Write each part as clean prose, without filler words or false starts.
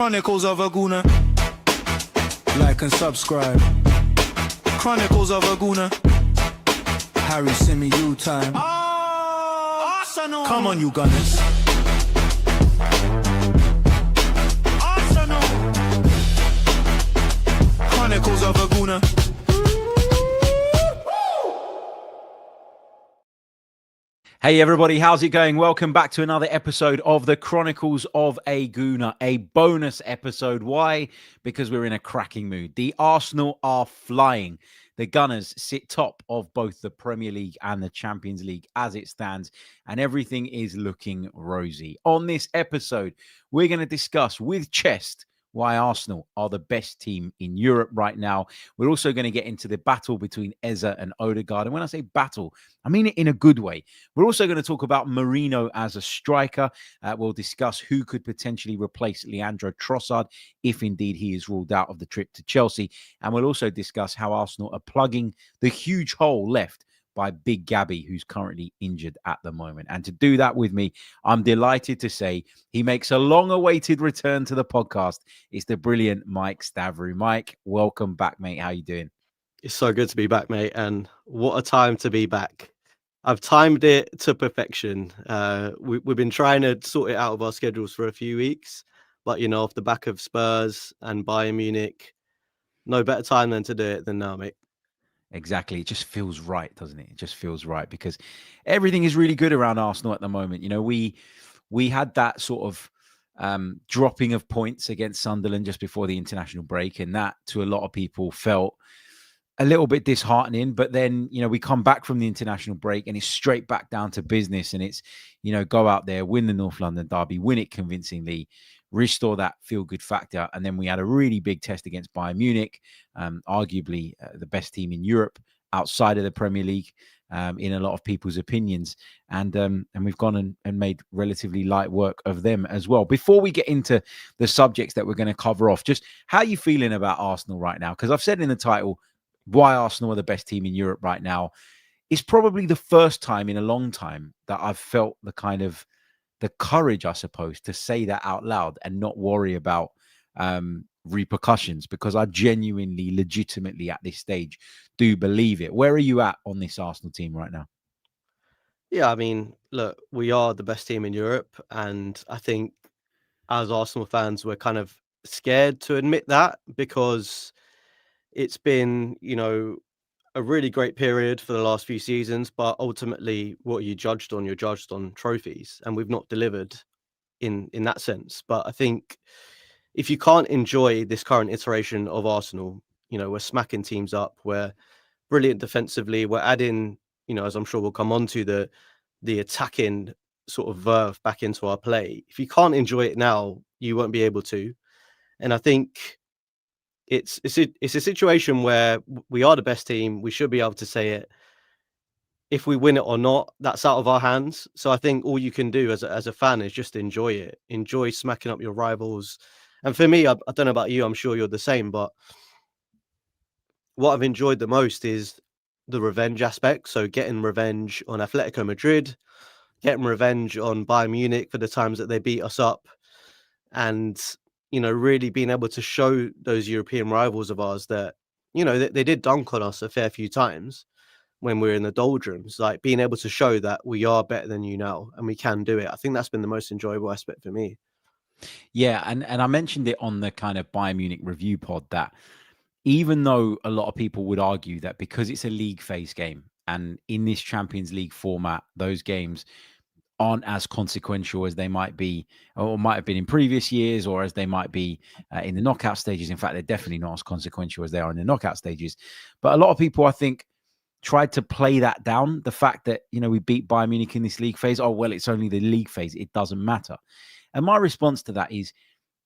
Chronicles of a Gooner. Like and subscribe. Chronicles of a Gooner. Harry Symeou time. Arsenal. Come on, you Gunners. Arsenal. Chronicles of a Gooner. Hey everybody, how's it going? Welcome back to another episode of the Chronicles of a Gooner, a bonus episode. Why? Because we're in a cracking mood. The Arsenal are flying. The Gunners sit top of both the Premier League and the Champions League as it stands, and everything is looking rosy. On this episode, we're going to discuss with chest why Arsenal are the best team in Europe right now. We're also going to get into the battle between Eze and Odegaard. And when I say battle, I mean it in a good way. We're also going to talk about Merino as a striker. We'll discuss who could potentially replace Leandro Trossard if indeed he is ruled out of the trip to Chelsea. And we'll also discuss how Arsenal are plugging the huge hole left by Big Gabby, who's currently injured at the moment. And to do that with me, I'm delighted to say he makes a long-awaited return to the podcast. It's the brilliant Mike Stavrou. Mike, welcome back, mate. How you doing? It's so good to be back, mate. And what a time to be back. I've timed it to perfection. We've been trying to sort it out of our schedules for a few weeks. But, you know, off the back of Spurs and Bayern Munich, no better time than to do it than now, mate. Exactly. It just feels right, doesn't it? It just feels right because everything is really good around Arsenal at the moment. You know, we had that sort of dropping of points against Sunderland just before the international break, and that to a lot of people felt a little bit disheartening. But then, you know, we come back from the international break and it's straight back down to business, and it's, you know, go out there, win the North London derby, win it convincingly, restore that feel-good factor. And then we had a really big test against Bayern Munich, arguably the best team in Europe outside of the Premier League, in a lot of people's opinions. And we've gone and made relatively light work of them as well. Before we get into the subjects that we're going to cover off, just how are you feeling about Arsenal right now? Because I've said in the title, why Arsenal are the best team in Europe right now. It's probably the first time in a long time that I've felt the courage, I suppose, to say that out loud and not worry about repercussions, because I genuinely, legitimately at this stage do believe it. Where are you at on this Arsenal team right now? Yeah, I mean, look, we are the best team in Europe. And I think as Arsenal fans, we're kind of scared to admit that because it's been, you know, a really great period for the last few seasons, but ultimately what are you judged on? You're judged on trophies, and we've not delivered in that sense. But I think if you can't enjoy this current iteration of Arsenal, you know, we're smacking teams up, we're brilliant defensively, we're adding, you know, as I'm sure we'll come on to, the attacking sort of verve back into our play. If you can't enjoy it now, you won't be able to. And I think it's a situation where we are the best team. We should be able to say it. If we win it or not, that's out of our hands. So I think all you can do as a fan is just enjoy it. Enjoy smacking up your rivals. And for me, I don't know about you, I'm sure you're the same, but what I've enjoyed the most is the revenge aspect. So getting revenge on Atletico Madrid, getting revenge on Bayern Munich for the times that they beat us up, and, you know, really being able to show those European rivals of ours that, you know, they did dunk on us a fair few times when we were in the doldrums, like being able to show that we are better than you now and we can do it. I think that's been the most enjoyable aspect for me. Yeah, and I mentioned it on the kind of Bayern Munich review pod that even though a lot of people would argue that because it's a league phase game and in this Champions League format, those games aren't as consequential as they might be or might have been in previous years, or as they might be in the knockout stages. In fact, they're definitely not as consequential as they are in the knockout stages. But a lot of people, I think, tried to play that down. The fact that, you know, we beat Bayern Munich in this league phase. Oh, well, it's only the league phase. It doesn't matter. And my response to that is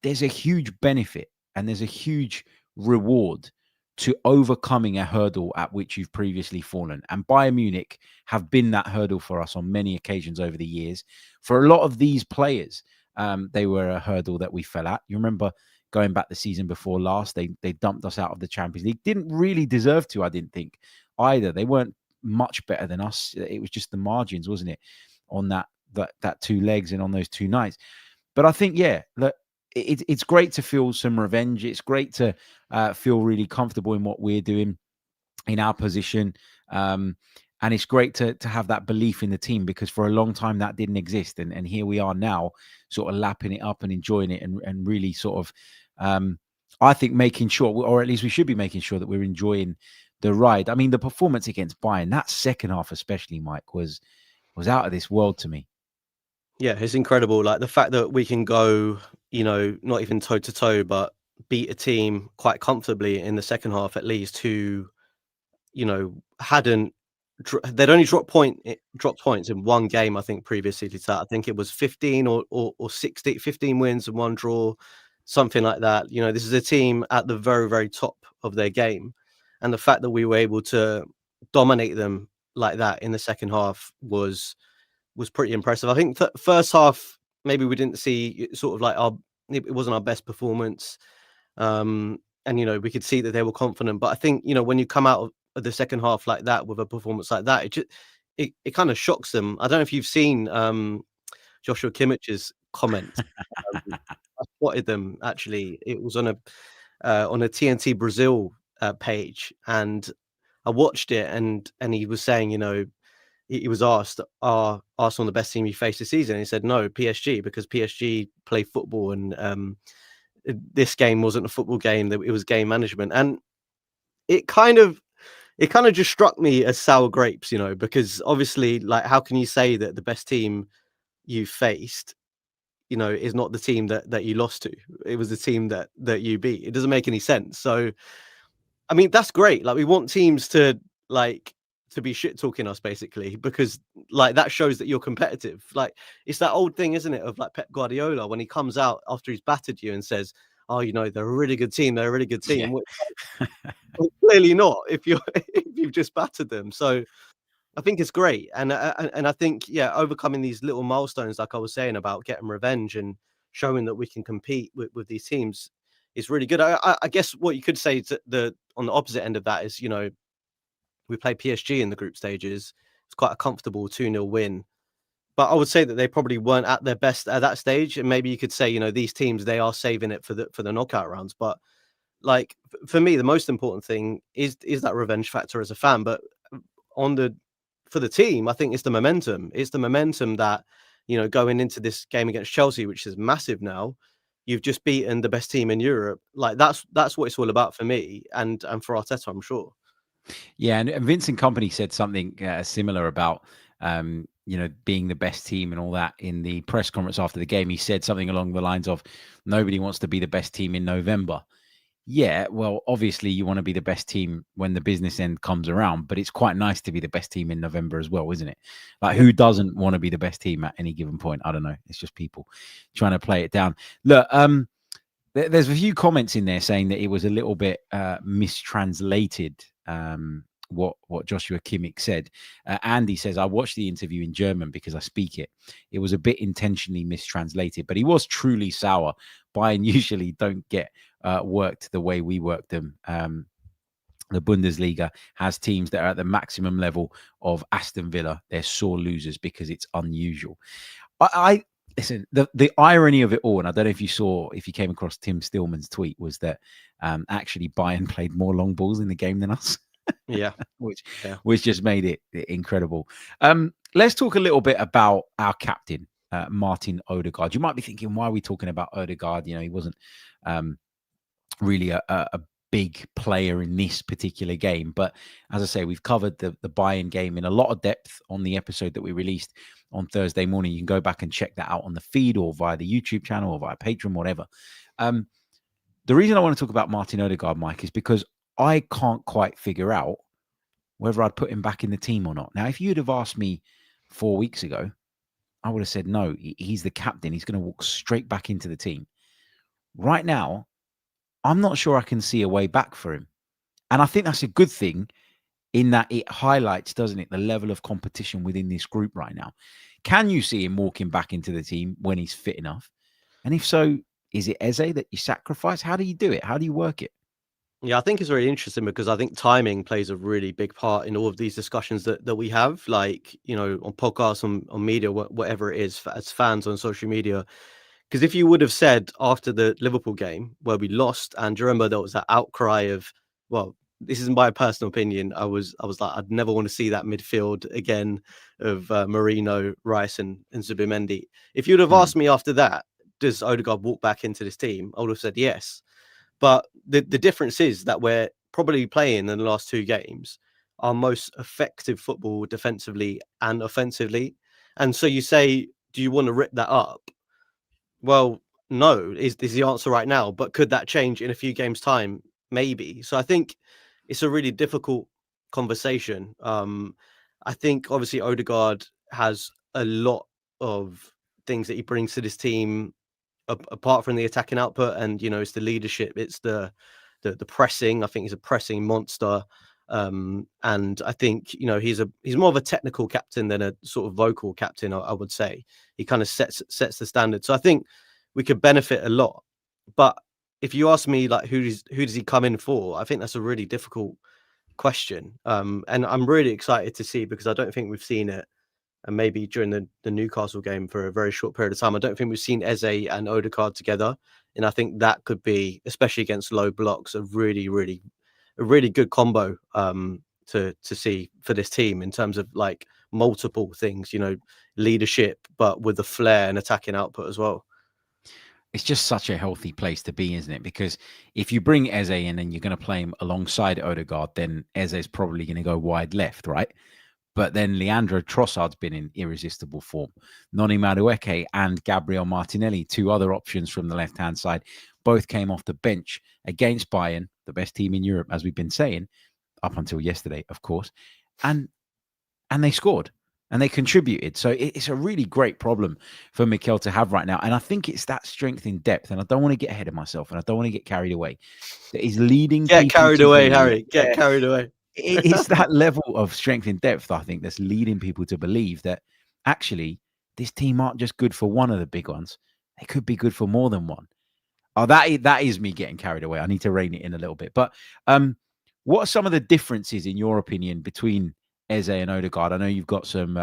there's a huge benefit and there's a huge reward to overcoming a hurdle at which you've previously fallen. And Bayern Munich have been that hurdle for us on many occasions over the years. For a lot of these players, they were a hurdle that we fell at. You remember going back the season before last, they dumped us out of the Champions League. Didn't really deserve to, I didn't think, either. They weren't much better than us. It was just the margins, wasn't it, on that two legs and on those two nights. But I think, yeah, look, it's great to feel some revenge. It's great to feel really comfortable in what we're doing in our position. And it's great to have that belief in the team, because for a long time that didn't exist. And here we are now sort of lapping it up and enjoying it, and really sort of, I think, making sure, or at least we should be making sure, that we're enjoying the ride. I mean, the performance against Bayern, that second half especially, Mike, was out of this world to me. Yeah, it's incredible. Like the fact that we can go, not even toe to toe, but beat a team quite comfortably in the second half, at least, who, hadn't, they'd only dropped points in one game, I think, previously to that. I think it was 15 or 16, 15 wins and one draw, something like that. This is a team at the very, very top of their game. And the fact that we were able to dominate them like that in the second half was pretty impressive. I think first half, maybe we didn't see sort of like it wasn't our best performance. And, we could see that they were confident. But I think, when you come out of the second half like that with a performance like that, it kind of shocks them. I don't know if you've seen Joshua Kimmich's comments. I spotted them, actually. It was on a TNT Brazil page, and I watched it, and he was saying, he was asked, "Are Arsenal the best team you faced this season?" And he said, "No, PSG, because PSG play football, and this game wasn't a football game; it was game management." And it kind of just struck me as sour grapes, because obviously, like, how can you say that the best team you faced, is not the team that you lost to? It was the team that you beat. It doesn't make any sense. So, I mean, that's great. Like, we want teams to be shit talking us, basically, because like that shows that you're competitive. Like, it's that old thing, isn't it, of like Pep Guardiola when he comes out after he's battered you and says, "Oh, they're a really good team. They're a really good team." Yeah. Well, clearly not if you've just battered them. So I think it's great, and I think, yeah, overcoming these little milestones, like I was saying about getting revenge and showing that we can compete with these teams, is really good. I guess what you could say on the opposite end of that is, we played PSG in the group stages. It's quite a comfortable 2-0 win. But I would say that they probably weren't at their best at that stage. And maybe you could say, these teams, they are saving it for the knockout rounds. But like, for me, the most important thing is that revenge factor as a fan. But for the team, I think it's the momentum. It's the momentum that, going into this game against Chelsea, which is massive now, you've just beaten the best team in Europe. Like, that's what it's all about for me and for Arteta, I'm sure. Yeah, and Vincent Kompany said something similar about being the best team and all that in the press conference after the game. He said something along the lines of, "Nobody wants to be the best team in November." Yeah, well, obviously you want to be the best team when the business end comes around, but it's quite nice to be the best team in November as well, isn't it? Like, who doesn't want to be the best team at any given point? I don't know. It's just people trying to play it down. Look, there's a few comments in there saying that it was a little bit mistranslated, what Joshua Kimmich said. Andy says, "I watched the interview in German because I speak it. It was a bit intentionally mistranslated, but he was truly sour. Bayern usually don't get worked the way we work them. The Bundesliga has teams that are at the maximum level of Aston Villa. They're sore losers because it's unusual." Listen, the irony of it all, and I don't know if you came across Tim Stillman's tweet, was that actually Bayern played more long balls in the game than us. Yeah. which just made it incredible. Let's talk a little bit about our captain, Martin Odegaard. You might be thinking, why are we talking about Odegaard? He wasn't really a big player in this particular game. But as I say, we've covered the Bayern game in a lot of depth on the episode that we released on Thursday morning. You can go back and check that out on the feed or via the YouTube channel or via Patreon, whatever. The reason I want to talk about Martin Odegaard, Mike, is because I can't quite figure out whether I'd put him back in the team or not. Now, if you'd have asked me 4 weeks ago, I would have said, no, he's the captain. He's going to walk straight back into the team. Right now, I'm not sure I can see a way back for him. And I think that's a good thing in that it highlights, doesn't it, the level of competition within this group right now. Can you see him walking back into the team when he's fit enough? And if so, is it Eze that you sacrifice? How do you do it? How do you work it? Yeah, I think it's really interesting because I think timing plays a really big part in all of these discussions that we have, like, on podcasts, on media, whatever it is, as fans on social media, Because if you would have said after the Liverpool game where we lost, and do you remember there was that outcry of, well, this is my personal opinion. I was like, I'd never want to see that midfield again of Merino, Rice, and Zubimendi. If you'd have asked me after that, does Odegaard walk back into this team? I would have said yes. But the difference is that we're probably playing in the last 2 games our most effective football defensively and offensively. And so you say, do you want to rip that up? Well, no, is the answer right now. But could that change in a few games' time? Maybe. So I think it's a really difficult conversation. I think obviously Odegaard has a lot of things that he brings to this team apart from the attacking output, and it's the leadership, it's the pressing. I think he's a pressing monster. And I think he's more of a technical captain than a sort of vocal captain. I would say he kind of sets the standard. So I think we could benefit a lot. But if you ask me, like, who does he come in for? I think that's a really difficult question. And I'm really excited to see, because I don't think we've seen it. And maybe during the Newcastle game for a very short period of time, I don't think we've seen Eze and Odegaard together. And I think that could be, especially against low blocks, a really, really good combo to see for this team in terms of like multiple things, leadership, but with the flair and attacking output as well. It's just such a healthy place to be, isn't it? Because if you bring Eze in and you're going to play him alongside Odegaard, then Eze is probably going to go wide left, right? But then Leandro Trossard's been in irresistible form. Noni Madueke and Gabriel Martinelli, 2 other options from the left-hand side, both came off the bench against Bayern, the best team in Europe, as we've been saying, up until yesterday, of course. And they scored and they contributed. So it's a really great problem for Mikel to have right now. And I think it's that strength in depth. And I don't want to get ahead of myself and I don't want to get carried away. That he's leading. Get carried away, Harry. Get carried away. It's that level of strength in depth, I think, that's leading people to believe that actually this team aren't just good for one of the big ones. They could be good for more than one. Oh, that is me getting carried away. I need to rein it in a little bit. But what are some of the differences, in your opinion, between Eze and Odegaard? I know you've got some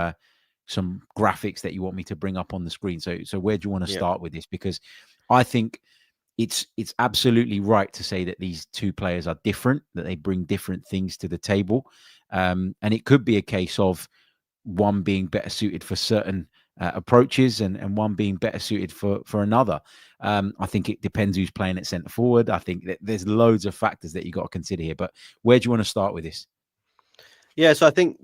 graphics that you want me to bring up on the screen. So where do you want to start with this? Because I think it's absolutely right to say that these 2 players are different, that they bring different things to the table. And it could be a case of one being better suited for certain approaches and one being better suited for another. I think it depends who's playing at centre forward. I think that there's loads of factors that you got to consider here. But where do you want to start with this? Yeah, so I think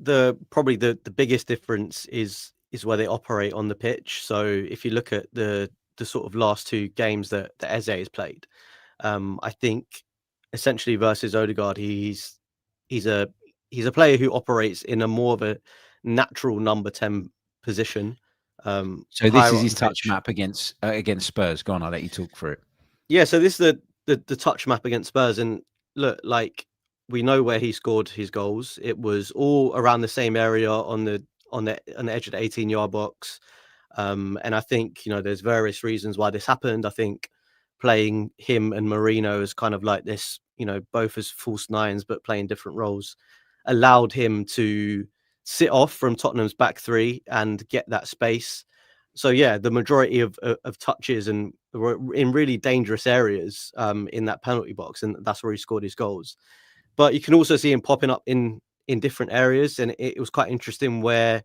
probably the biggest difference is where they operate on the pitch. So if you look at the sort of last 2 games that Eze has played, I think essentially versus Odegaard, he's a player who operates in a more of a natural number 10 position. So this is his touch map against Spurs. Go on, I'll let you talk through it. Yeah, so this is the touch map against Spurs, and look, like, we know where he scored his goals. It was all around the same area on the edge of the 18-yard box. And I think, there's various reasons why this happened. I think playing him and Merino as kind of like this, both as false nines, but playing different roles, allowed him to sit off from Tottenham's back 3 and get that space. So yeah, the majority of touches and were in really dangerous areas in that penalty box. And that's where he scored his goals. But you can also see him popping up in different areas. And it was quite interesting where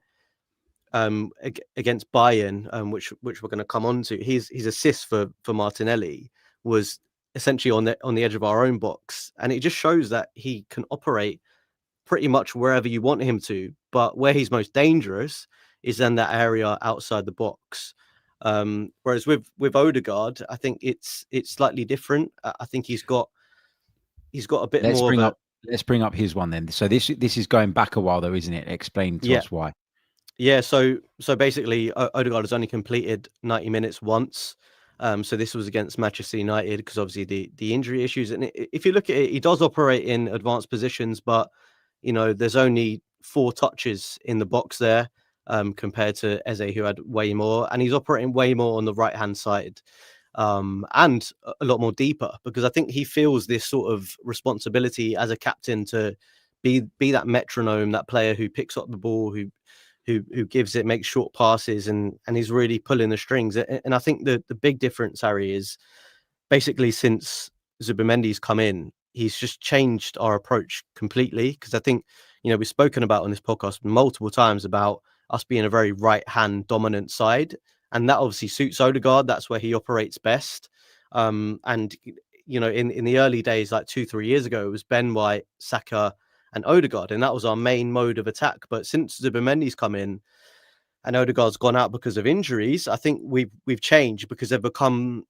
against Bayern, which we're going to come on to, his assist for Martinelli was essentially on the edge of our own box. And it just shows that he can operate pretty much wherever you want him to. But where he's most dangerous is in that area outside the box. Whereas with Odegaard, I think it's slightly different. I think he's got a bit more. Let's bring up his one then. So this is going back a while though, isn't it? Explain to us why. Yeah, so basically Odegaard has only completed 90 minutes once. So this was against Manchester United because obviously the injury issues. And if you look at it, he does operate in advanced positions, but there's only 4 touches in the box there compared to Eze, who had way more, and he's operating way more on the right hand side. And a lot more deeper, because I think he feels this sort of responsibility as a captain to be that metronome, that player who picks up the ball, who gives it, makes short passes, and he's really pulling the strings. And I think the big difference, Harry, is basically since Zubimendi's come in, he's just changed our approach completely. Because I think, we've spoken about on this podcast multiple times about us being a very right-hand dominant side, and that obviously suits Odegaard. That's where he operates best. And in the early days, like 2-3 years ago, it was Ben White, Saka, and Odegaard, and that was our main mode of attack. But since Zubimendi's come in and Odegaard's gone out because of injuries, I think we've changed, because they've become,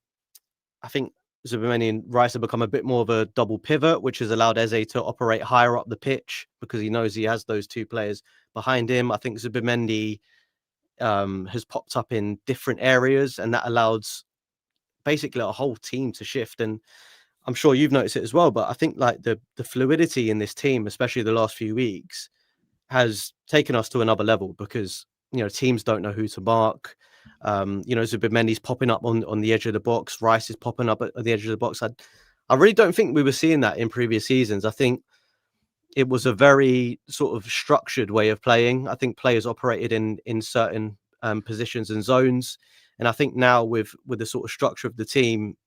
I think Zubimendi and Rice have become a bit more of a double pivot, which has allowed Eze to operate higher up the pitch because he knows he has those two players behind him. I think Zubimendi has popped up in different areas, and that allows basically a whole team to shift. And I'm sure you've noticed it as well, but I think like the fluidity in this team, especially the last few weeks, has taken us to another level, because teams don't know who to mark. Zubimendi's popping up on the edge of the box. Rice is popping up at the edge of the box. I really don't think we were seeing that in previous seasons. I think it was a very sort of structured way of playing. I think players operated in certain positions and zones. And I think now with the sort of structure of the team,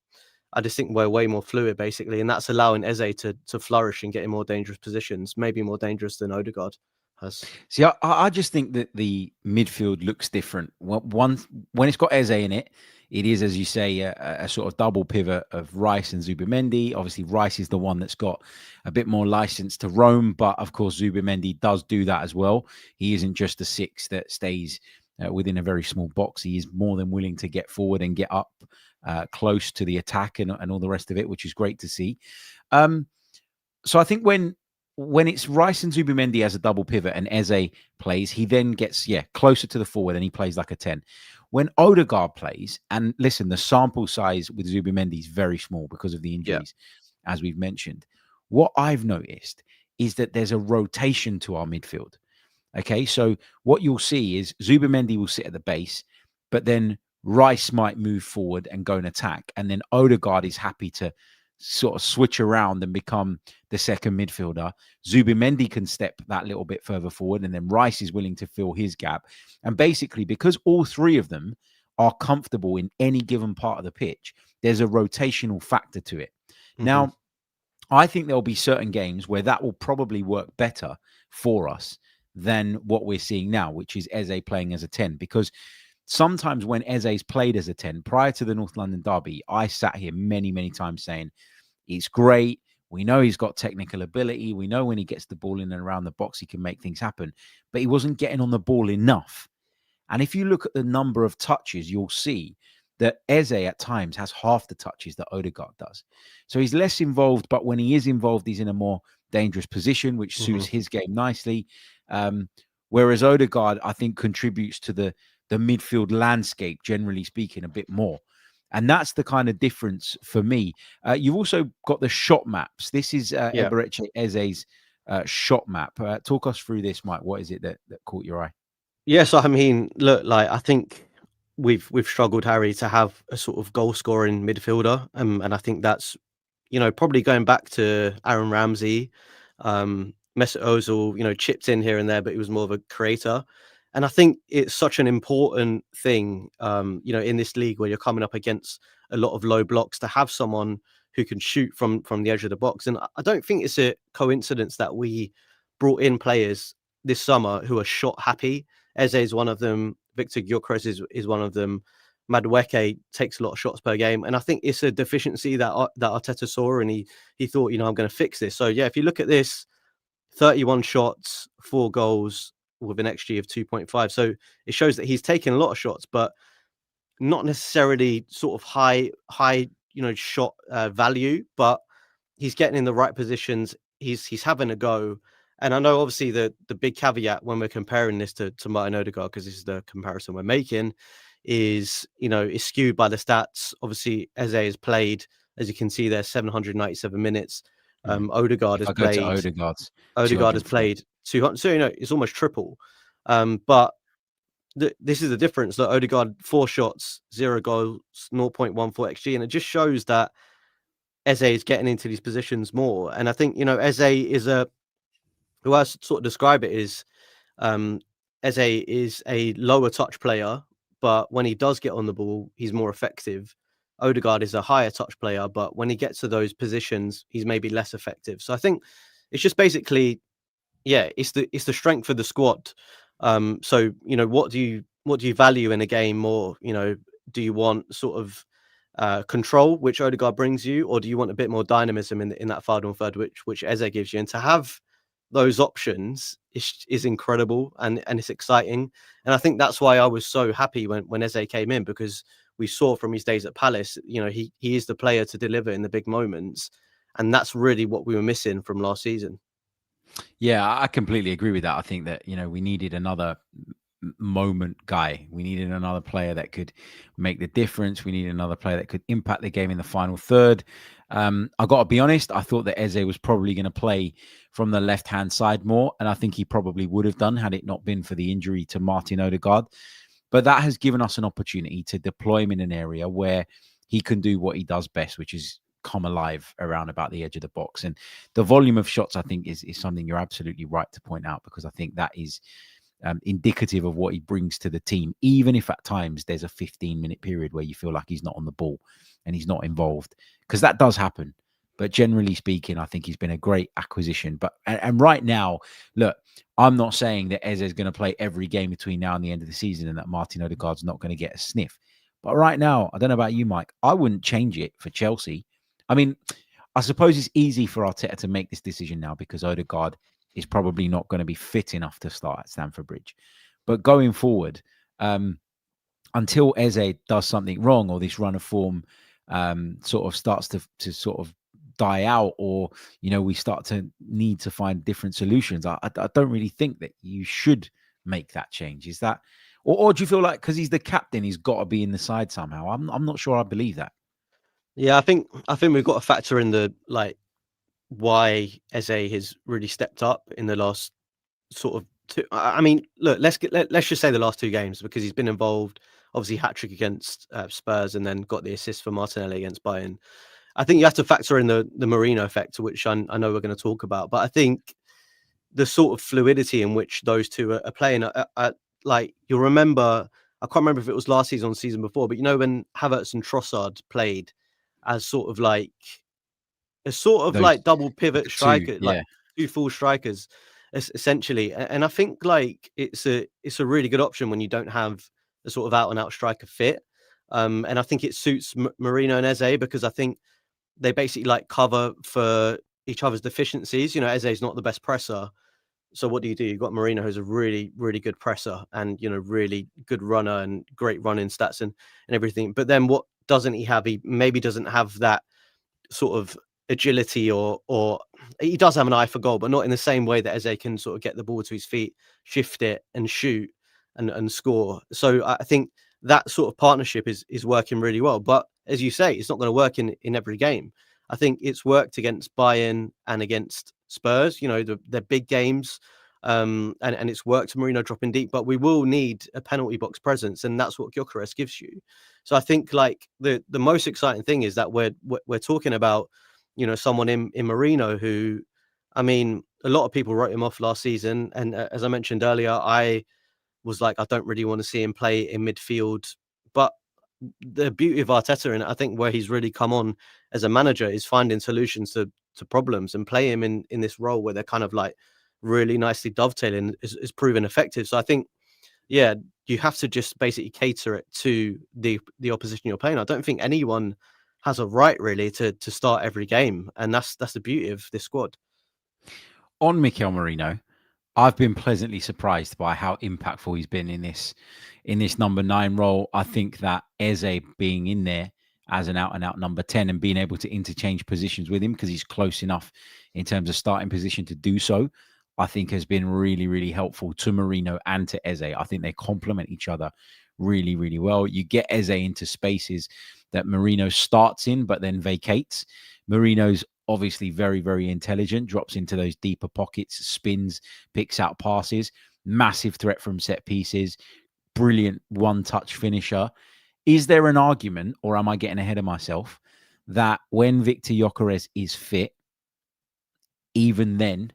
I just think we're way more fluid, basically. And that's allowing Eze to flourish and get in more dangerous positions, maybe more dangerous than Odegaard has. See, I just think that the midfield looks different. When it's got Eze in it, it is, as you say, a sort of double pivot of Rice and Zubimendi. Obviously, Rice is the one that's got a bit more license to roam, but of course, Zubimendi does do that as well. He isn't just a six that stays within a very small box. He is more than willing to get forward and get up close to the attack and all the rest of it, which is great to see. So I think when it's Rice and Zubimendi as a double pivot and Eze plays, he then gets closer to the forward and he plays like a 10. When Odegaard plays, and listen, the sample size with Zubimendi is very small because of the injuries, as we've mentioned. What I've noticed is that there's a rotation to our midfield. Okay, so what you'll see is Zubimendi will sit at the base, but then Rice might move forward and go and attack. And then Odegaard is happy to sort of switch around and become the second midfielder. Zubimendi can step that little bit further forward, and then Rice is willing to fill his gap. And basically, because all three of them are comfortable in any given part of the pitch, there's a rotational factor to it. Mm-hmm. Now, I think there'll be certain games where that will probably work better for us than what we're seeing now, which is Eze playing as a 10. Because sometimes when Eze's played as a 10, prior to the North London derby, I sat here many, many times saying, it's great. We know he's got technical ability. We know when he gets the ball in and around the box, he can make things happen. But he wasn't getting on the ball enough. And if you look at the number of touches, you'll see that Eze at times has half the touches that Odegaard does. So he's less involved, but when he is involved, he's in a more dangerous position, which suits his game nicely. Whereas Odegaard, I think, contributes to the midfield landscape, generally speaking, a bit more. And that's the kind of difference for me. You've also got the shot maps. This is Eberechi Eze's shot map. Talk us through this, Mike. What is it that caught your eye? Yes, I mean, look, like I think we've struggled, Harry, to have a sort of goal scoring midfielder, and I think that's probably going back to Aaron Ramsey, Mesut Ozil, chipped in here and there, but he was more of a creator. And I think it's such an important thing, in this league where you're coming up against a lot of low blocks, to have someone who can shoot from the edge of the box. And I don't think it's a coincidence that we brought in players this summer who are shot happy. Eze is one of them. Victor Gyökeres is one of them. Madueke takes a lot of shots per game. And I think it's a deficiency that Arteta saw, and he thought, I'm going to fix this. So, if you look at this, 31 shots, 4 goals, with an XG of 2.5. So it shows that he's taken a lot of shots, but not necessarily sort of high, shot value, but he's getting in the right positions. He's having a go. And I know obviously the big caveat when we're comparing this to Martin Odegaard, because this is the comparison we're making, is, is skewed by the stats. Obviously, Eze has played, as you can see there, 797 minutes. Odegaard has played. Odegaard has played 200. So it's almost triple. But this is the difference. That Odegaard 4 shots, 0 goals, 0.14 XG, and it just shows that Eze is getting into these positions more. And I think Eze is who I sort of describe it is Eze is a lower touch player, but when he does get on the ball, he's more effective. Odegaard is a higher touch player, but when he gets to those positions, he's maybe less effective. So I think it's just basically, yeah, it's the strength of the squad. So what do you value in a game more? Do you want sort of control, which Odegaard brings you, or do you want a bit more dynamism in that final third, which Eze gives you? And to have those options is incredible and it's exciting. And I think that's why I was so happy when Eze came in, because we saw from his days at Palace, he is the player to deliver in the big moments, and that's really what we were missing from last season. Yeah, I completely agree with that. I think that, we needed another moment guy. We needed another player that could make the difference. We needed another player that could impact the game in the final third. I got to be honest, I thought that Eze was probably going to play from the left-hand side more, and I think he probably would have done had it not been for the injury to Martin Odegaard. But that has given us an opportunity to deploy him in an area where he can do what he does best, which is come alive around about the edge of the box. And the volume of shots, I think, is something you're absolutely right to point out, because I think that is indicative of what he brings to the team, even if at times there's a 15-minute period where you feel like he's not on the ball and he's not involved, because that does happen. But generally speaking, I think he's been a great acquisition. But and right now, look, I'm not saying that Eze is going to play every game between now and the end of the season and that Martin Odegaard's not going to get a sniff. But right now, I don't know about you, Mike, I wouldn't change it for Chelsea. I mean, I suppose it's easy for Arteta to make this decision now because Odegaard is probably not going to be fit enough to start at Stamford Bridge. But going forward, until Eze does something wrong, or this run of form sort of starts to sort of die out, or we start to need to find different solutions, I don't really think that you should make that change. Is that, or do you feel like because he's the captain, he's got to be in the side somehow? I'm not sure I believe that. Yeah, I think we've got to factor in the why Eze has really stepped up in the last sort of two. I mean, look, let's just say the last two games, because he's been involved. Obviously, hat-trick against Spurs, and then got the assist for Martinelli against Bayern. I think you have to factor in the Merino effect, which I know we're going to talk about. But I think the sort of fluidity in which those two are playing, like you'll remember, I can't remember if it was last season or the season before, but when Havertz and Trossard played as sort of like double pivot striker, like two full strikers, essentially. And I think it's a really good option when you don't have a sort of out and out striker fit. And I think it suits Merino and Eze, because I think they basically cover for each other's deficiencies. Eze is not the best presser. So what do? You've got Merino, who's a really, really good presser and, really good runner and great running stats and everything. But then what doesn't he have? He maybe doesn't have that sort of agility, or he does have an eye for goal, but not in the same way that Eze can sort of get the ball to his feet, shift it and shoot and score. So I think that sort of partnership is working really well. But as you say, it's not going to work in every game. I think it's worked against Bayern and against Spurs, the big games. And it's worked Merino dropping deep, but we will need a penalty box presence, and that's what Gyökeres gives you. So I think the most exciting thing is that we're talking about someone in Merino who, I mean, a lot of people wrote him off last season, and as I mentioned earlier, I was like, I don't really want to see him play in midfield. But the beauty of Arteta, and I think where he's really come on as a manager, is finding solutions to problems and play him in this role where they're kind of really nicely dovetailing is proven effective. So I think, yeah, you have to just basically cater it to the opposition you're playing. I don't think anyone has a right really to start every game, and that's the beauty of this squad. On Mikel Merino, I've been pleasantly surprised by how impactful he's been in this number 9 role. I think that Eze being in there as an out-and-out number 10 and being able to interchange positions with him, because he's close enough in terms of starting position to do so, I think has been really, really helpful to Merino and to Eze. I think they complement each other really, really well. You get Eze into spaces that Merino starts in, but then vacates. Merino's obviously very, very intelligent, drops into those deeper pockets, spins, picks out passes, massive threat from set pieces, brilliant one-touch finisher. Is there an argument, or am I getting ahead of myself, that when Victor Gyökeres is fit, even then,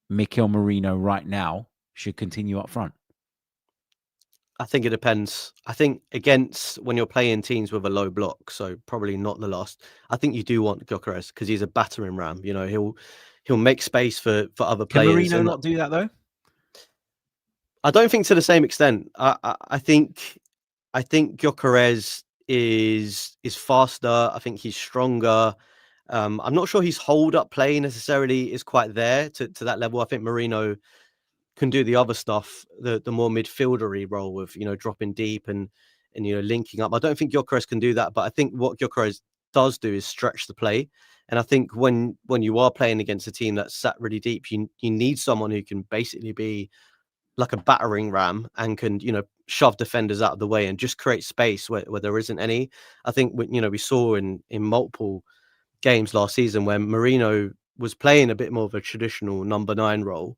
Mikel Merino right now should continue up front? I think it depends. I think against when you're playing teams with a low block, so probably not the last. I think you do want Gyökeres because he's a battering ram. You know, he'll make space for other Can players. Marino And not do that though? I don't think to the same extent. I think Gyökeres is faster. I think he's stronger. I'm not sure his hold up play necessarily is quite there to that level. I think Marino can do the other stuff, the more midfieldery role of, you know, dropping deep and you know, linking up. I don't think Gyökeres can do that, but I think what Gyökeres does do is stretch the play. And I think when you are playing against a team that's sat really deep, you need someone who can basically be like a battering ram and can, you know, shove defenders out of the way and just create space where there isn't any. I think, you know, we saw in multiple games last season when Merino was playing a bit more of a traditional number 9 role.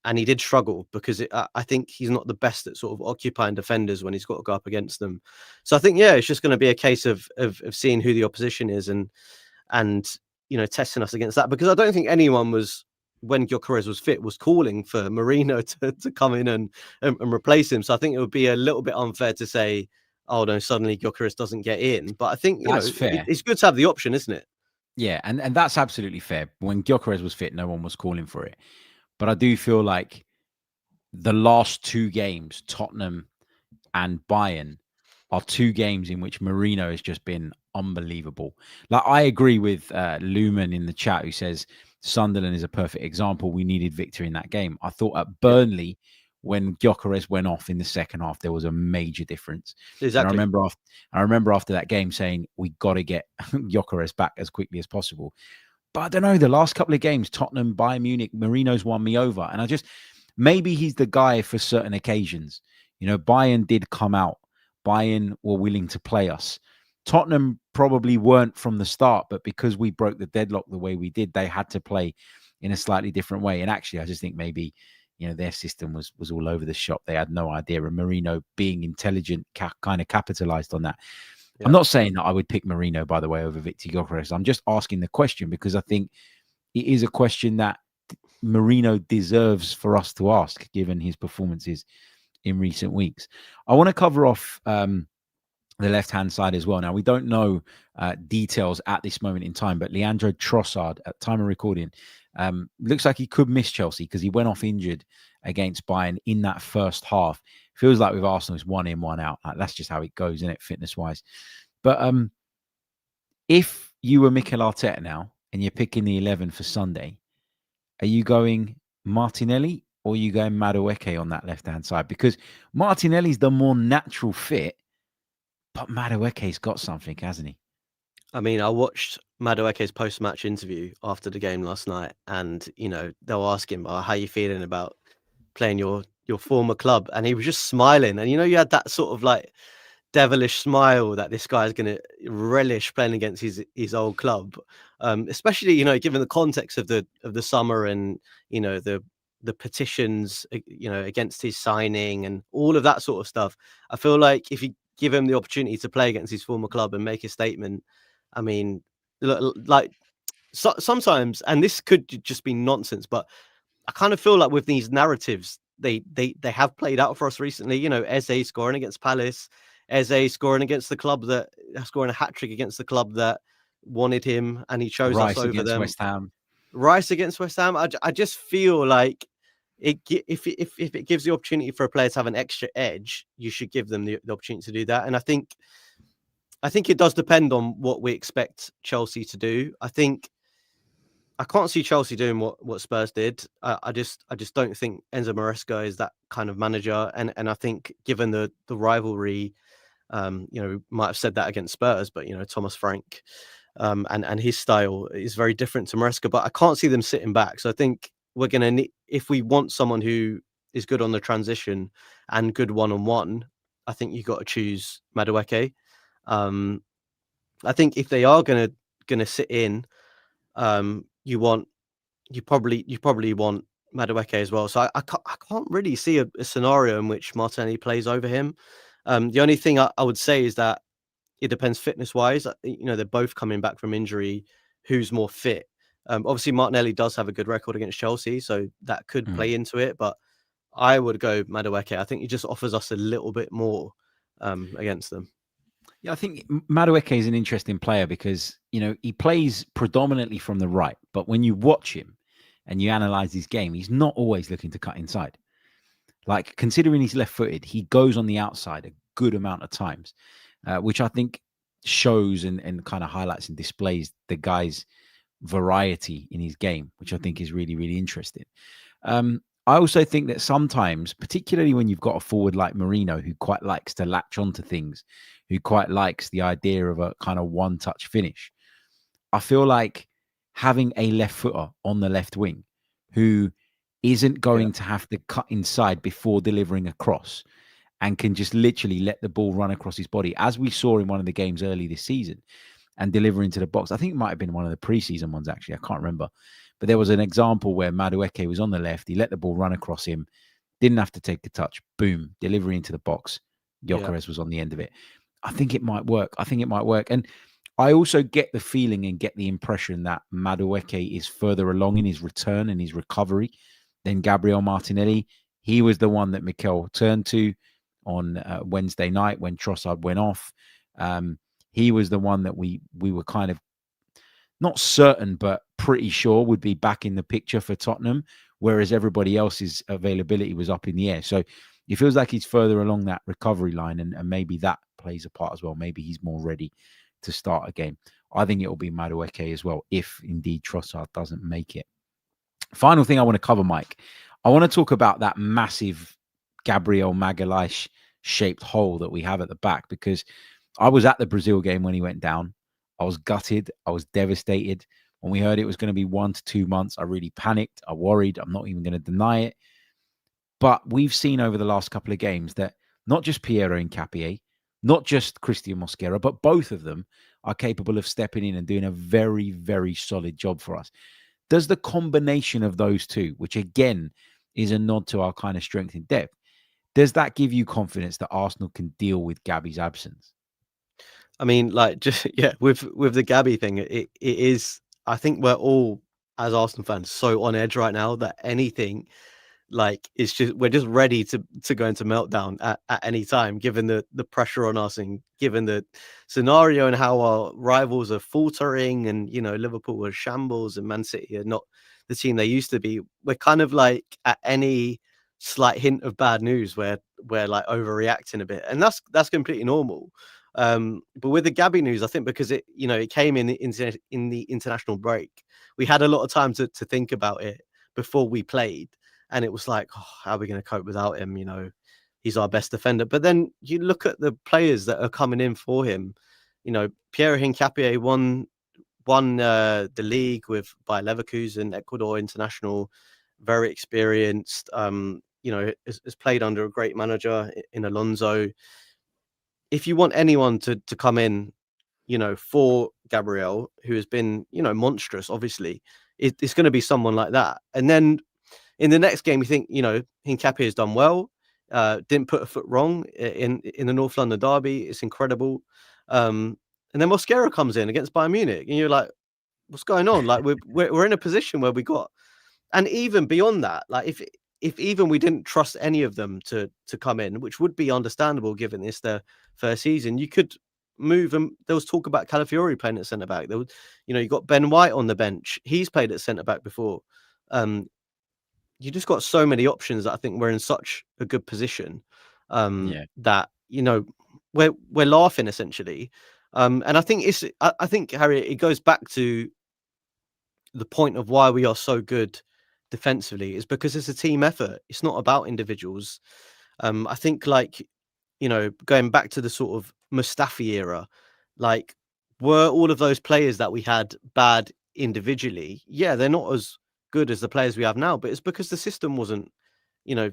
And he did struggle because I think he's not the best at sort of occupying defenders when he's got to go up against them. So I think, yeah, it's just going to be a case of seeing who the opposition is and you know, testing us against that, because I don't think anyone was, when Gyökeres was fit, was calling for Merino to come in and replace him. So I think it would be a little bit unfair to say, oh no, suddenly Gyökeres doesn't get in. But I think, you That's know, fair. it's good to have the option, isn't it? Yeah, and that's absolutely fair. When Gyökeres was fit, no one was calling for it. But I do feel like the last 2 games, Tottenham and Bayern, are 2 games in which Merino has just been unbelievable. Like, I agree with Lumen in the chat who says Sunderland is a perfect example. We needed victory in that game. I thought at Burnley, when Gyökeres went off in the second half, there was a major difference. Exactly. And I remember after that game saying, we got to get Gyökeres back as quickly as possible. But I don't know, the last couple of games, Tottenham, Bayern Munich, Marino's won me over. And I just, maybe he's the guy for certain occasions. You know, Bayern did come out. Bayern were willing to play us. Tottenham probably weren't from the start, but because we broke the deadlock the way we did, they had to play in a slightly different way. And actually, I just think maybe, you know, their system was all over the shop. They had no idea. And Marino, being intelligent, kind of capitalized on that. Yeah. I'm not saying that I would pick Marino, by the way, over Victor Gyökeres. I'm just asking the question because I think it is a question that Marino deserves for us to ask, given his performances in recent weeks. I want to cover off the left-hand side as well. Now, we don't know details at this moment in time, but Leandro Trossard, at time of recording, looks like he could miss Chelsea because he went off injured against Bayern in that first half. Feels like with Arsenal, it's 1 in, 1 out. Like, that's just how it goes, isn't it, fitness-wise? But if you were Mikel Arteta now and you're picking the 11 for Sunday, are you going Martinelli or are you going Madueke on that left-hand side? Because Martinelli's the more natural fit, but Madueke's got something, hasn't he? I mean, I watched Madueke's post-match interview after the game last night, and, you know, they'll ask him, how you feeling about playing your former club? And he was just smiling. And, you know, you had that sort of like devilish smile that this guy is going to relish playing against his old club, especially, you know, given the context of the summer and, you know, the petitions, you know, against his signing and all of that sort of stuff. I feel like if you give him the opportunity to play against his former club and make a statement, I mean, like sometimes, and this could just be nonsense, but I kind of feel like with these narratives, they have played out for us recently. You know, Eze scoring against Palace, Eze scoring against the club that scoring a hat-trick against the club that wanted him, and he chose us over them. West Ham. Rice against West Ham. I just feel like if it gives the opportunity for a player to have an extra edge, you should give them the opportunity to do that. And I think it does depend on what we expect Chelsea to do. I can't see Chelsea doing what Spurs did. I just don't think Enzo Maresca is that kind of manager. And I think given the rivalry, you know, we might have said that against Spurs, but, you know, Thomas Frank and his style is very different to Maresca. But I can't see them sitting back. So I think we're going to need, if we want someone who is good on the transition and good one-on-one, I think you've got to choose Madueke. I think if they are going to sit in, you probably want Madueke as well. So I can't really see a scenario in which Martinelli plays over him. The only thing I would say is that it depends fitness wise. You know, they're both coming back from injury. Who's more fit? Obviously Martinelli does have a good record against Chelsea, so that could play into it. But I would go Madueke. I think he just offers us a little bit more against them. Yeah, I think Madueke is an interesting player because, he plays predominantly from the right, but when you watch him and you analyze his game, he's not always looking to cut inside. Like, considering he's left-footed, he goes on the outside a good amount of times, which I think shows and kind of highlights and displays the guy's variety in his game, which I think is really, really interesting. I also think that sometimes, particularly when you've got a forward like Merino, who quite likes to latch onto things, who quite likes the idea of a kind of one-touch finish, I feel like having a left footer on the left wing who isn't going to have to cut inside before delivering a cross and can just literally let the ball run across his body, as we saw in one of the games early this season, and deliver into the box. I think it might have been one of the preseason ones, actually. I can't remember. But there was an example where Madueke was on the left. He let the ball run across him, didn't have to take the touch. Boom, delivery into the box. Gyökeres was on the end of it. I think it might work. And I also get the feeling and get the impression that Madueke is further along in his return and his recovery than Gabriel Martinelli. He was the one that Mikel turned to on Wednesday night when Trossard went off. He was the one that we were kind of not certain, but pretty sure would be back in the picture for Tottenham, whereas everybody else's availability was up in the air. So it feels like he's further along that recovery line, and maybe that plays a part as well. Maybe he's more ready to start a game. I think it will be Madueke as well, if indeed Trossard doesn't make it. Final thing I want to cover, Mike. I want to talk about that massive Gabriel Magalhaes shaped hole that we have at the back, because I was at the Brazil game when he went down. I was gutted. I was devastated. When we heard it was going to be 1 to 2 months, I really panicked. I worried. I'm not even going to deny it. But we've seen over the last couple of games that not just Piero Hincapie, not just Christian Mosquera, but both of them are capable of stepping in and doing a very, very solid job for us. Does the combination of those two, which again is a nod to our kind of strength in depth, does that give you confidence that Arsenal can deal with Gabby's absence? I mean, like, just with the Gabby thing, it is. I think we're all, as Arsenal fans, so on edge right now that anything, like, it's just, we're just ready to go into meltdown at any time, given the pressure on us and given the scenario and how our rivals are faltering, and Liverpool are shambles and Man City are not the team they used to be. We're kind of like at any slight hint of bad news where we're like overreacting a bit, and that's completely normal. But with the Gabby news, I think because it came in the international break, we had a lot of time to think about it before we played, and it was like, how are we going to cope without him? He's our best defender. But then you look at the players that are coming in for him. Piero Hincapie won the league with Bayer Leverkusen, Ecuador international, very experienced. Has played under a great manager in Alonso. If you want anyone to come in, for Gabriel, who has been, monstrous, obviously, it's going to be someone like that. And then in the next game, we think, Hincapie has done well, didn't put a foot wrong in the North London derby. It's incredible. And then Mosquera comes in against Bayern Munich, and you're like, what's going on? Like, we're in a position where we got, and even beyond that, like if even we didn't trust any of them to come in, which would be understandable given it's their first season, you could move them. There was talk about Calafiori playing at centre back. There was, you got Ben White on the bench. He's played at centre back before. You just got so many options that I think we're in such a good position that we're laughing essentially. And I think I think, Harry, it goes back to the point of why we are so good defensively, is because it's a team effort. It's not about individuals. I think, like, going back to the sort of Mustafi era, like, were all of those players that we had bad individually? Yeah, they're not as good as the players we have now, but it's because the system wasn't,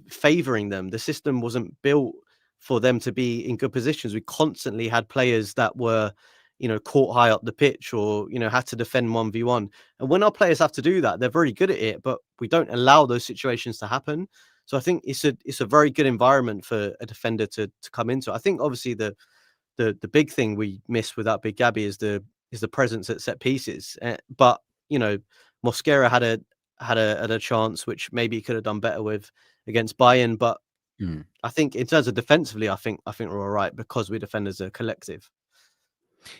favoring them. The system wasn't built for them to be in good positions. We constantly had players that were, caught high up the pitch, or, had to defend 1v1. And when our players have to do that, they're very good at it, but we don't allow those situations to happen. So I think it's a very good environment for a defender to come into. I think obviously the big thing we miss without Big Gabby is the presence at set pieces. But Mosquera had a chance which maybe he could have done better with, against Bayern. But Mm. I think in terms of defensively, I think we're all right because we defend as a collective.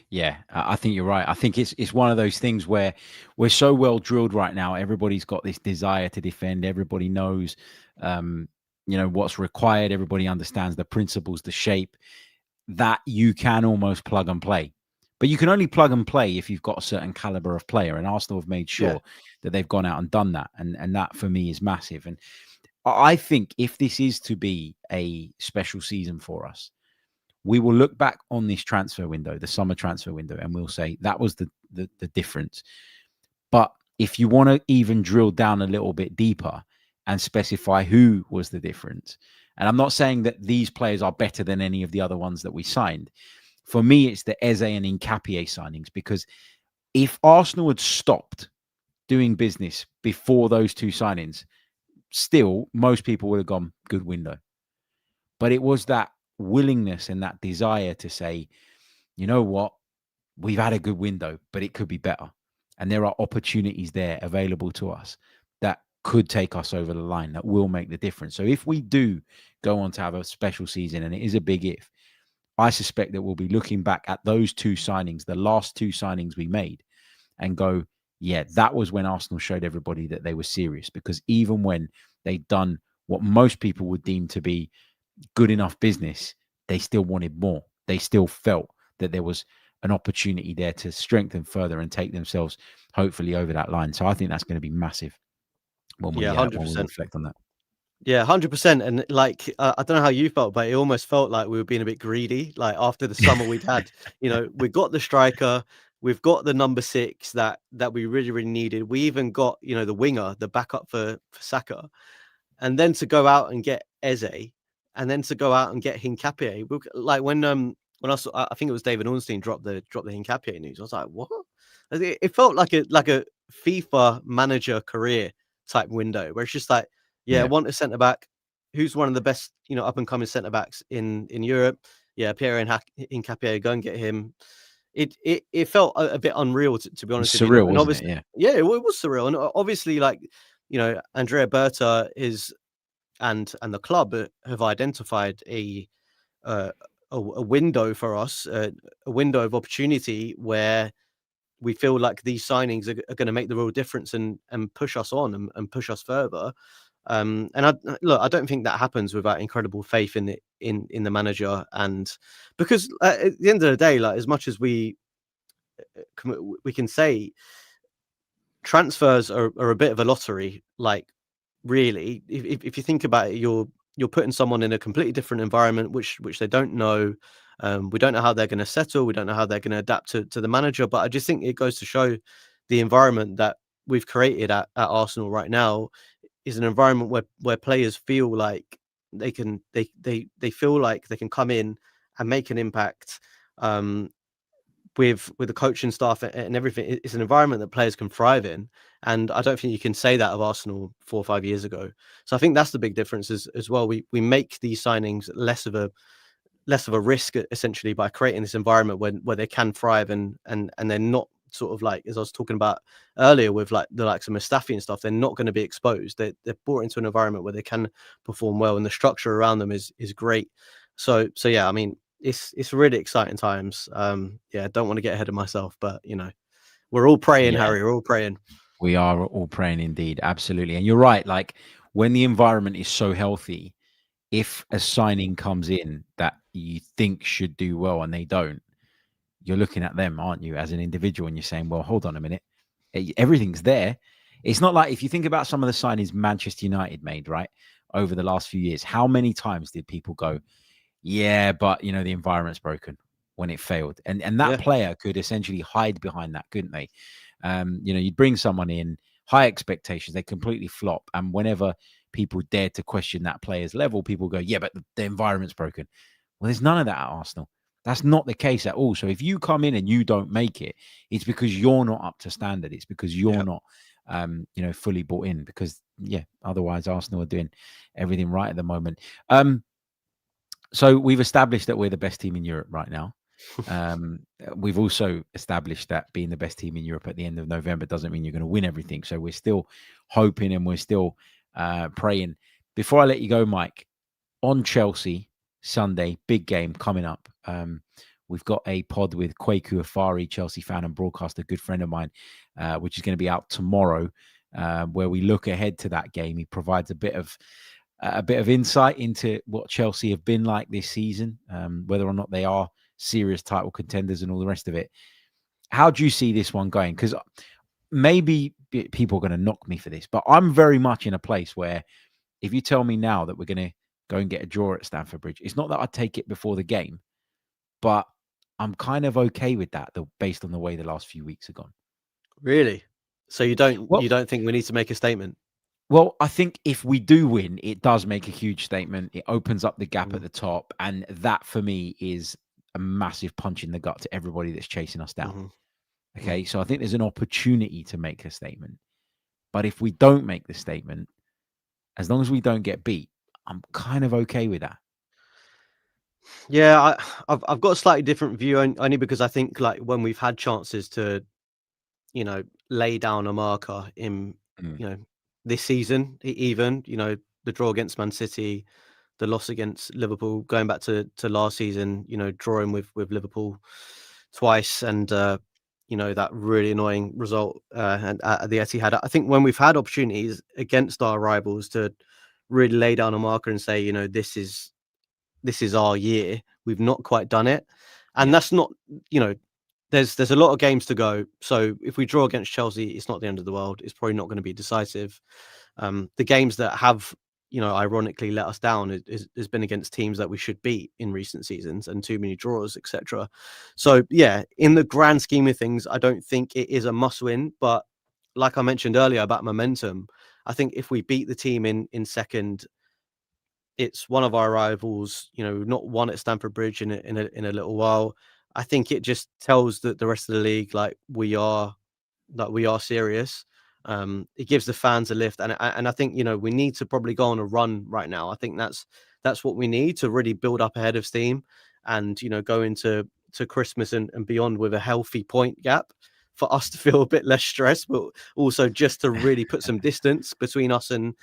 Yeah, I think you're right. I think it's one of those things where we're so well drilled right now. Everybody's got this desire to defend. Everybody knows, what's required. Everybody understands the principles, the shape, that you can almost plug and play. But you can only plug and play if you've got a certain caliber of player. And Arsenal have made sure that they've gone out and done that. And that for me is massive. And I think if this is to be a special season for us, we will look back on this transfer window, the summer transfer window, and we'll say that was the difference. But if you want to even drill down a little bit deeper and specify who was the difference, and I'm not saying that these players are better than any of the other ones that we signed. For me, it's the Eze and Hincapie signings, because if Arsenal had stopped doing business before those two signings, still, most people would have gone, good window. But it was that willingness and that desire to say, you know what, we've had a good window, but it could be better. And there are opportunities there available to us that could take us over the line, that will make the difference. So if we do go on to have a special season, and it is a big if, I suspect that we'll be looking back at those two signings, the last two signings we made, and go, yeah, that was when Arsenal showed everybody that they were serious. Because even when they'd done what most people would deem to be good enough business, they still wanted more. They still felt that there was an opportunity there to strengthen further and take themselves hopefully over that line. So I think that's going to be massive when we 100%. reflect on that. Yeah, 100%. And like, I don't know how you felt, but it almost felt like we were being a bit greedy. Like after the summer we'd had, we got the striker, we've got the number 6 that we really, really needed. We even got, the winger, the backup for Saka, and then to go out and get Eze, and then to go out and get Hincapie. Like when I saw, I think it was David Ornstein dropped the Hincapie news. I was like, what? It felt like a FIFA manager career type window where it's just like, want a centre back who's one of the best, up and coming centre backs in Europe. Yeah, Pierre Hincapie, go and get him. It felt a bit unreal to be honest. Surreal, and wasn't it? Yeah, it was surreal, and obviously, like Andrea Berta is and the club have identified a window for us, a window of opportunity where we feel like these signings are going to make the real difference and push us on and push us further. And I don't think that happens without incredible faith in the manager, and because at the end of the day, like as much as we can say transfers are a bit of a lottery, like really, if you think about it, you're putting someone in a completely different environment, which they don't know. We don't know how they're going to settle. We don't know how they're going to adapt to the manager. But I just think it goes to show the environment that we've created at Arsenal right now is an environment where players feel like they feel like they can come in and make an impact. With the coaching staff and everything, it's an environment that players can thrive in, and I don't think you can say that of Arsenal 4 or 5 years ago. So I think that's the big difference as well. We make these signings less of a risk essentially by creating this environment where they can thrive and they're not sort of like, as I was talking about earlier with like the likes of Mustafi and stuff, they're not going to be exposed. They're brought into an environment where they can perform well, and the structure around them is great. So yeah, I mean, it's really exciting times. Don't want to get ahead of myself, but we're all praying, Harry. We're all praying. We are all praying indeed, absolutely. And you're right. Like when the environment is so healthy, if a signing comes in that you think should do well and they don't, you're looking at them, aren't you, as an individual, and you're saying, well, hold on a minute, everything's there. It's not like if you think about some of the signings Manchester United made, right, over the last few years, how many times did people go, yeah, but the environment's broken when it failed, and that player could essentially hide behind that, couldn't they? You'd bring someone in, high expectations, they completely flop, and whenever people dare to question that player's level, people go, yeah, but the environment's broken. Well, there's none of that at Arsenal. That's not the case at all. So if you come in and you don't make it, it's because you're not up to standard. It's because you're not fully bought in, because otherwise Arsenal are doing everything right at the moment. So we've established that we're the best team in Europe right now. We've also established that being the best team in Europe at the end of November doesn't mean you're going to win everything. So we're still hoping and we're still praying before I let you go, Mike, on Chelsea Sunday, big game coming up. We've got a pod with Kwaku Afari, Chelsea fan and broadcaster, good friend of mine, which is going to be out tomorrow, where we look ahead to that game. He provides a bit of insight into what Chelsea have been like this season, whether or not they are serious title contenders and all the rest of it. How do you see this one going? Because maybe people are going to knock me for this, but I'm very much in a place where if you tell me now that we're going to go and get a draw at Stamford Bridge, it's not that I take it before the game, but I'm kind of okay with that, based on the way the last few weeks have gone. Really? So you don't think we need to make a statement? Well, I think if we do win, it does make a huge statement. It opens up the gap at the top, and that for me is a massive punch in the gut to everybody that's chasing us down. Okay, so I think there's an opportunity to make a statement, but if we don't make the statement, as long as we don't get beat, I'm kind of okay with that. Yeah, I've got a slightly different view, only because I think like when we've had chances to, lay down a marker in, this season, even, the draw against Man City, the loss against Liverpool, going back to last season, drawing with Liverpool twice, and that really annoying result and at the Etihad. I think when we've had opportunities against our rivals to really lay down a marker and say, this is our year, we've not quite done it, and that's not, there's a lot of games to go. So if we draw against Chelsea, it's not the end of the world. It's probably not going to be decisive. The games that have, ironically let us down has been against teams that we should beat in recent seasons, and too many draws, etc. So yeah, in the grand scheme of things, I don't think it is a must-win. But like I mentioned earlier about momentum, I think if we beat the team in second, it's one of our rivals. Not won at Stamford Bridge in a little while. I think it just tells the rest of the league like we are serious. It gives the fans a lift, and I think we need to probably go on a run right now. I think that's what we need to really build up ahead of steam, and go into Christmas and beyond with a healthy point gap for us to feel a bit less stressed, but also just to really put some distance between us and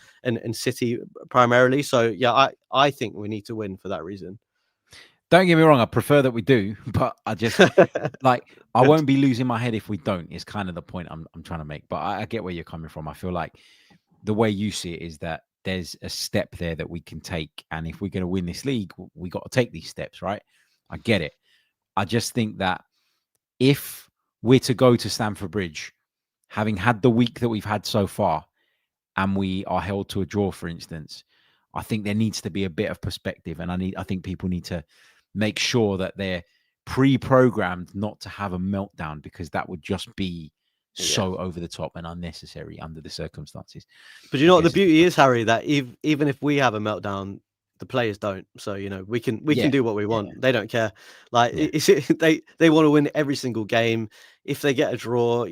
City primarily. So yeah, I think we need to win for that reason. Don't get me wrong, I prefer that we do, but I just I won't be losing my head if we don't, is kind of the point I'm trying to make. But I get where you're coming from. I feel like the way you see it is that there's a step there that we can take. And if we're going to win this league, we got to take these steps, right? I get it. I just think that if we're to go to Stamford Bridge, having had the week that we've had so far, and we are held to a draw, for instance, I think there needs to be a bit of perspective. And I think people need to make sure that they're pre-programmed not to have a meltdown, because that would just be so over the top and unnecessary under the circumstances. But you know what the beauty is, Harry, that even if we have a meltdown, the players don't. So we can do what we want. They don't care. Like they want to win every single game. If they get a draw,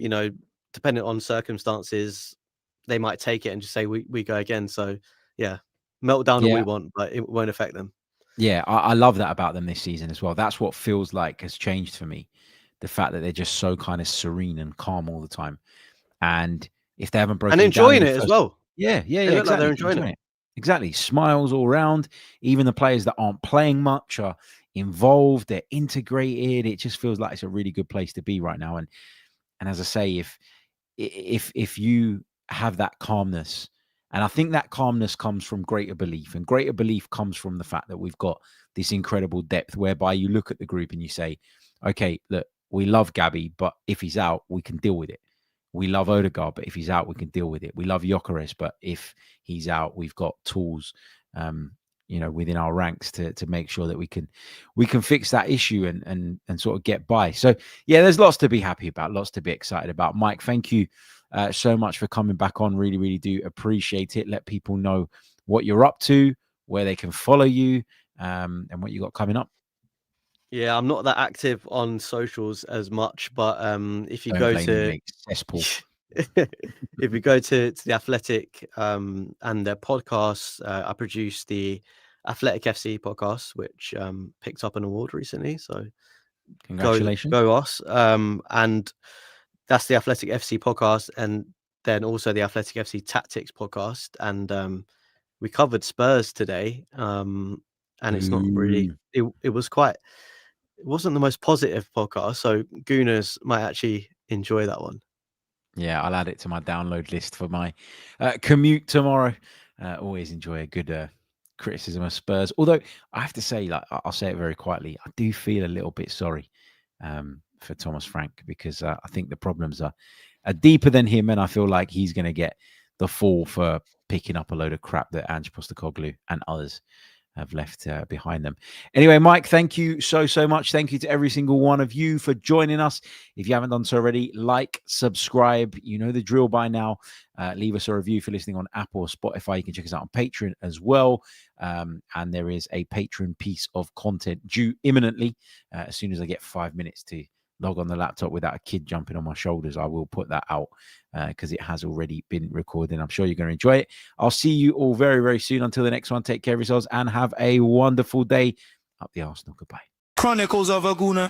depending on circumstances, they might take it and just say we go again. So yeah, meltdown all we want, but it won't affect them. Yeah, I love that about them this season as well. That's what feels like has changed for me. The fact that they're just so kind of serene and calm all the time. And if they haven't broken and enjoying down it as well. Yeah, exactly. Like they're enjoying it. Exactly. Smiles all around. Even the players that aren't playing much are involved. They're integrated. It just feels like it's a really good place to be right now. And as I say, if you have that calmness, and I think that calmness comes from greater belief, and greater belief comes from the fact that we've got this incredible depth, whereby you look at the group and you say, okay, look, we love Gabby, but if he's out, we can deal with it. We love Odegaard, but if he's out, we can deal with it. We love Gyökeres, but if he's out, we've got tools, within our ranks to make sure that we can fix that issue and sort of get by. So yeah, there's lots to be happy about, lots to be excited about. Mike, thank you so much for coming back on. Really, really do appreciate it. Let people know what you're up to, where they can follow you, and what you got coming up. Yeah, I'm not that active on socials as much, but if you Don't go blame to me, cesspool. if you go to the Athletic and their podcasts, I produce the Athletic FC podcast, which picked up an award recently. So Congratulations. go us. And that's the Athletic FC podcast, and then also the Athletic FC Tactics podcast. And we covered Spurs today, and it's not really. It wasn't the most positive podcast, so Gooners might actually enjoy that one. Yeah, I'll add it to my download list for my commute tomorrow. Always enjoy a good criticism of Spurs. Although I have to say, like I'll say it very quietly, I do feel a little bit sorry for Thomas Frank, because I think the problems are deeper than him, and I feel like he's going to get the fall for picking up a load of crap that Ange Postecoglou and others have left behind them. Anyway, Mike, thank you so much. Thank you to every single one of you for joining us. If you haven't done so already, like, subscribe. You know the drill by now. Leave us a review if you're listening on Apple or Spotify. You can check us out on Patreon as well. And there is a Patreon piece of content due imminently. As soon as I get 5 minutes to log on the laptop without a kid jumping on my shoulders, I will put that out because it has already been recorded. I'm sure you're going to enjoy it. I'll see you all very, very soon. Until the next one, take care of yourselves and have a wonderful day. Up the Arsenal. Goodbye. Chronicles of a Gooner.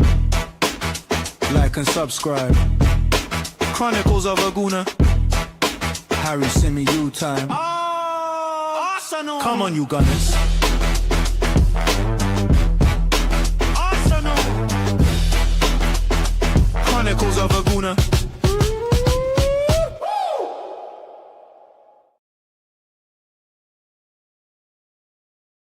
Like and subscribe. Chronicles of a Gooner. Harry Symeou time. Arsenal. Come on, you Gunners.